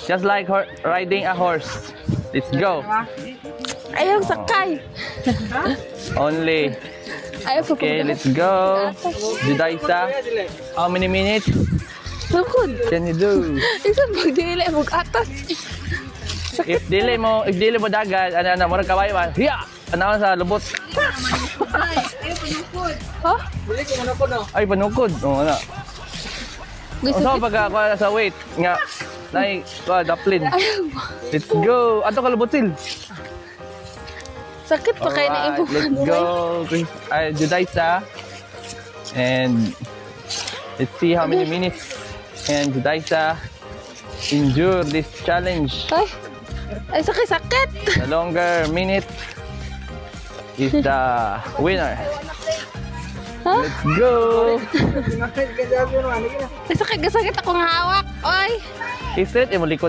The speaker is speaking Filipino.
Just like riding a horse. Let's go. Ayaw sakay. Only. Ayaw pa Okay, let's go. Judaisa, how many minutes Lukod. can you do? Isa pagdili mo atas. If dili mo dagat, ano, murag kawayo man. Hiya! Ano sa lubot? Ha? Ay, panukod. Oo, ano. Gusto Usa pag ako sa weight nga. Nay, daplin. Let's go. Ato ka lubotil. sakit pa kayo na ibo. Let's go. Judaisa. And let's see how many minutes can Judaisa endure this challenge. Ay, sakit. The longer minute is the winner. Ha? Let's go. Ay, sakit ako nga hawak. Oy. Straight, mo likod.